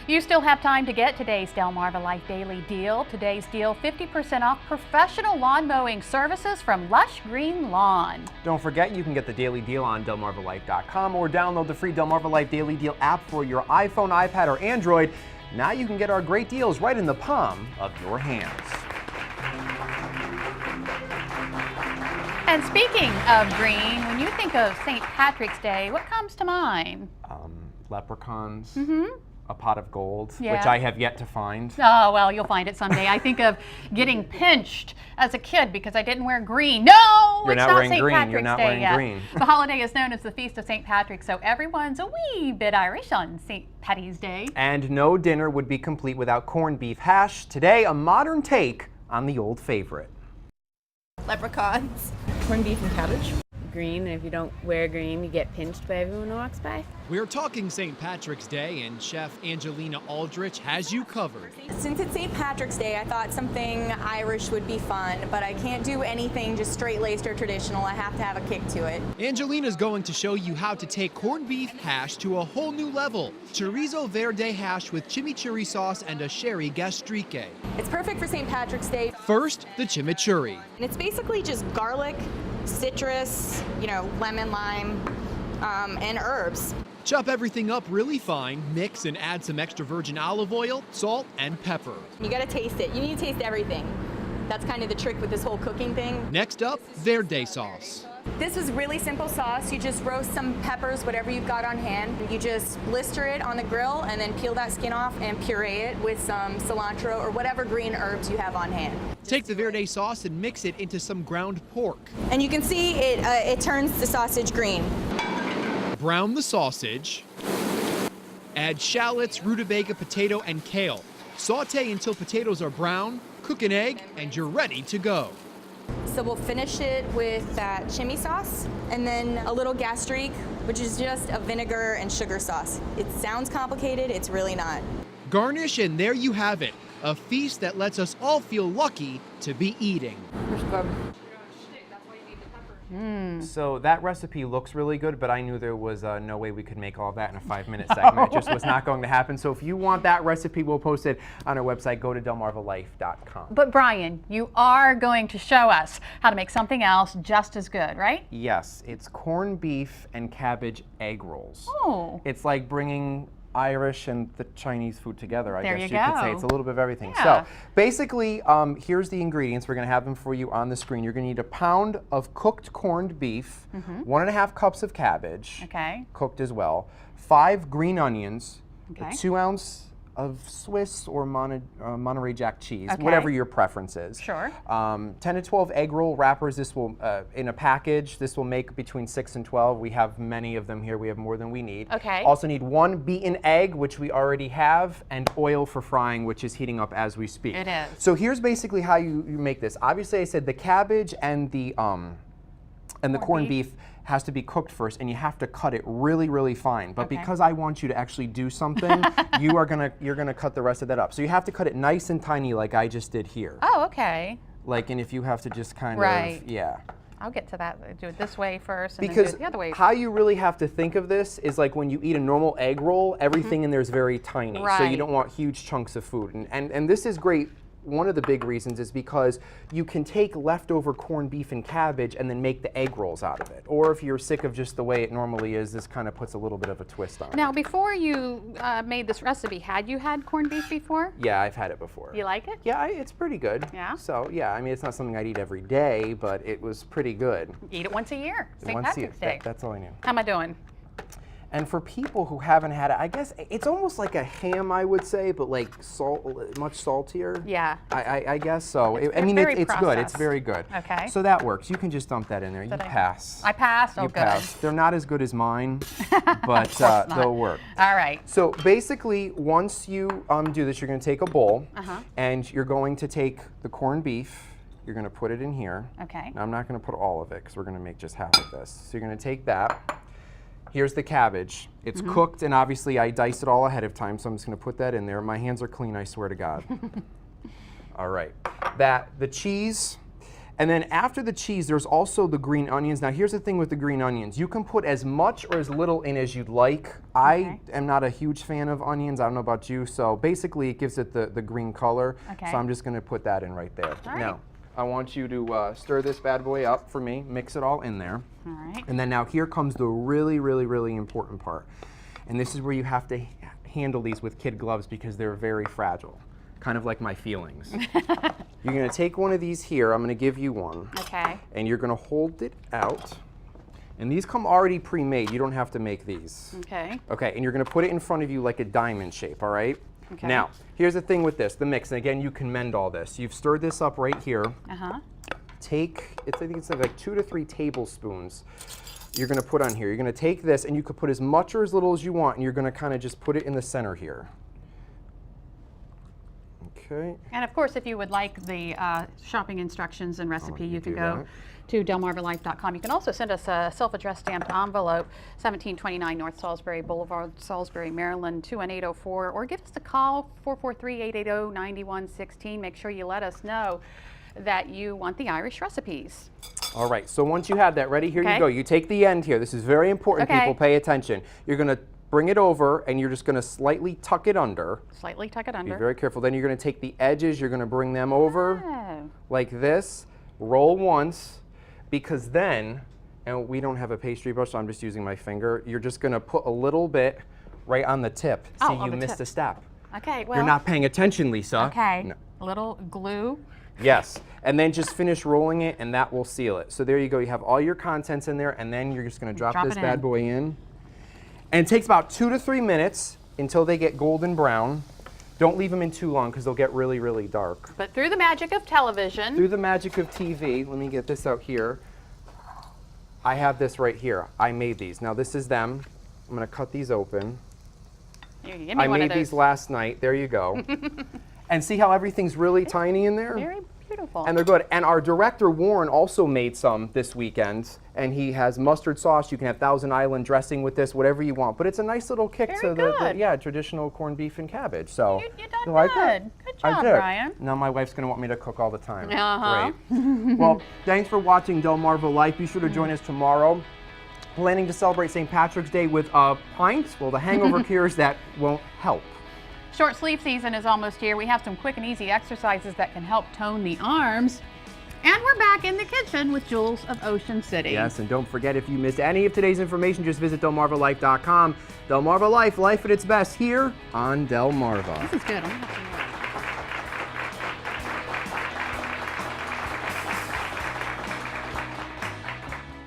You still have time to get today's Delmarva Life Daily Deal. Today's deal, 50% off professional lawn mowing services from Lush Green Lawn. Don't forget, you can get the daily deal on delmarvalife.com or download the free Delmarva Life Daily Deal app for your iPhone, iPad, or Android. Now you can get our great deals right in the palm of your hands. And speaking of green, when you think of St. Patrick's Day, what comes to mind? Leprechauns, Mm-hmm. a pot of gold, Yeah. which I have yet to find. Oh, well, you'll find it someday. I think of getting pinched as a kid because I didn't wear green. No, You're it's not not wearing St. green. Patrick's You're not Day wearing yet. green. The holiday is known as the Feast of St. Patrick, so everyone's a wee bit Irish on St. Patty's Day. And no dinner would be complete without corned beef hash. Today, a modern take on the old favorite. Leprechauns. Corned beef and cabbage. Green, and if you don't wear green, you get pinched by everyone who walks by. We're talking St. Patrick's Day, and Chef Angelina Aldrich has you covered. Since it's St. Patrick's Day, I thought something Irish would be fun, but I can't do anything just straight-laced or traditional. I have to have a kick to it. Angelina's going to show you how to take corned beef hash to a whole new level. Chorizo verde hash with chimichurri sauce and a sherry gastrique. It's perfect for St. Patrick's Day. First, the chimichurri. And it's basically just garlic, citrus, lemon, lime, and herbs. Chop everything up really fine, mix and add some extra virgin olive oil, salt, and pepper. You gotta taste it. You need to taste everything. That's kind of the trick with this whole cooking thing. Next up, verde sauce. This is really simple sauce. You just roast some peppers, whatever you've got on hand. You just blister it on the grill and then peel that skin off and puree it with some cilantro or whatever green herbs you have on hand. Take the verde sauce and mix it into some ground pork. And you can see it turns the sausage green. Brown the sausage. Add shallots, rutabaga, potato, and kale. Saute until potatoes are brown, cook an egg, and you're ready to go. So we'll finish it with that chimney sauce and then a little gastrique, which is just a vinegar and sugar sauce. It sounds complicated, it's really not. Garnish, and there you have it. A feast that lets us all feel lucky to be eating. So that recipe looks really good, but I knew there was no way we could make all that in a 5-minute segment. It just was not going to happen. So if you want that recipe, we'll post it on our website. Go to delmarvalife.com. But Brian, you are going to show us how to make something else just as good, right? Yes, it's corned beef and cabbage egg rolls. Oh. It's like bringing Irish and the Chinese food together, I There guess you you could say. go. It's a little bit of everything. Yeah. So basically, here's the ingredients. We're going to have them for you on the screen. You're going to need a pound of cooked corned beef, 1.5 cups of cabbage, Okay. cooked as well, 5 green onions, Okay. 2 ounces of Swiss or Monterey Jack cheese, Okay. whatever your preference is. Sure. 10 to 12 egg roll wrappers. This will, in a package, this will make between 6 and 12. We have many of them here. We have more than we need. Okay. Also need 1 beaten egg, which we already have, and oil for frying, which is heating up as we speak. It is. So here's basically how you make this. Obviously, I said the cabbage and the corned beef has to be cooked first, and you have to cut it really, really fine. But Okay. because I want you to actually do something, you're gonna cut the rest of that up. So you have to cut it nice and tiny, like I just did here. Oh, okay. Like, and if you have to just kind Right. of, yeah. I'll get to that. Do it this way first and then Because do it the other way. how you really have to think of this is like when you eat a normal egg roll, everything in there is very tiny. So you Right. don't want huge chunks of food. And this is great. One of the big reasons is because you can take leftover corned beef and cabbage and then make the egg rolls out of it. Or if you're sick of just the way it normally is, this kind of puts a little bit of a twist on it. Now, before you made this recipe, had you had corned beef before? Yeah, I've had it before. You like it? Yeah, it's pretty good. Yeah? So, yeah, I mean, it's not something I'd eat every day, but it was pretty good. Eat it once a year. St. Once a year. Patrick's Day. That's all I knew. How am I doing? And for people who haven't had it, I guess it's almost like a ham, I would say, but like much saltier. Yeah. I guess so. It's I mean, very it's good. It's processed. very good. Okay. So that works. You can just dump that in there. You Did I- pass. I passed? Oh, You good. pass. They're not as good as mine, but not. they'll work. All right. So basically, once you do this, you're going to take a bowl, and you're going to take the corned beef. You're going to put it in here. Okay. Now, I'm not going to put all of it because we're going to make just half of this. So you're going to take that. Here's the cabbage. It's cooked, and obviously I diced it all ahead of time, so I'm just going to put that in there. My hands are clean, I swear to God. All right. The cheese And then after the cheese, there's also the green onions. Now here's the thing with the green onions. You can put as much or as little in as you'd like. I am not a huge fan of onions. I don't know about you. So basically it gives it the green color. Okay. So I'm just gonna put that in right there. All right. Now, I want you to stir this bad boy up for me. Mix it all in there. All right. And then now here comes the really, really, really important part. And this is where you have to handle these with kid gloves because they're very fragile. Kind of like my feelings. You're gonna take one of these here. I'm gonna give you one. Okay. And you're gonna hold it out. And these come already pre-made. You don't have to make these. Okay. Okay, and you're gonna put it in front of you like a diamond shape, all right? Okay. Now, here's the thing with this, the mix. And again, you can mend all this. You've stirred this up right here. Uh-huh. I think it's like 2 to 3 tablespoons you're gonna put on here. You're gonna take this and you could put as much or as little as you want and you're gonna kind of just put it in the center here. Okay. And of course, if you would like the shopping instructions and recipe, you can do go that. to delmarvalife.com. You can also send us a self-addressed stamped envelope, 1729 North Salisbury Boulevard, Salisbury, Maryland, 21804, or give us a call, 443-880-9116. Make sure you let us know that you want the Irish recipes. All right, so once you have that ready, here Okay. you go. You take the end here. This is very important, Okay. people. Pay attention. You're gonna bring it over and you're just gonna slightly tuck it under. Slightly tuck it Be under. very careful. Then you're gonna take the edges, you're gonna bring them over Oh. like this, roll once, because then, and we don't have a pastry brush, so I'm just using my finger, you're just gonna put a little bit right on the tip. Oh, See, on you the missed tip. a step. Okay, well. You're not paying attention, Lisa. Okay. No. A little glue. Yes, and then just finish rolling it and that will seal it. So there you go, you have all your contents in there and then you're just gonna drop Drop this it bad in. boy in. And it takes about 2 to 3 minutes until they get golden brown. Don't leave them in too long because they'll get really, really dark. But through the magic of television. Through the magic of TV, let me get this out here. I have this right here. I made these. Now this is them. I'm gonna cut these open. Here, give me I one made of these those. last night. There you go. And see how everything's really tiny in there? Very beautiful. And they're good. And our director, Warren, also made some this weekend. And he has mustard sauce. You can have Thousand Island dressing with this, whatever you want. But it's a nice little kick Very to the good. yeah, traditional corned beef and cabbage. So You done you like good. it? Good I job, did. Brian. Now my wife's going to want me to cook all the time. Uh-huh. Great. Well, thanks for watching Delmarva Life. Be sure to join us tomorrow. Planning to celebrate St. Patrick's Day with a pint? Well, the hangover cures that won't help. Short sleeve season is almost here. We have some quick and easy exercises that can help tone the arms. And we're back in the kitchen with Jules of Ocean City. Yes, and don't forget, if you missed any of today's information, just visit delmarvalife.com. Delmarva Life, life at its best here on Delmarva. This is good. I'm gonna have some more.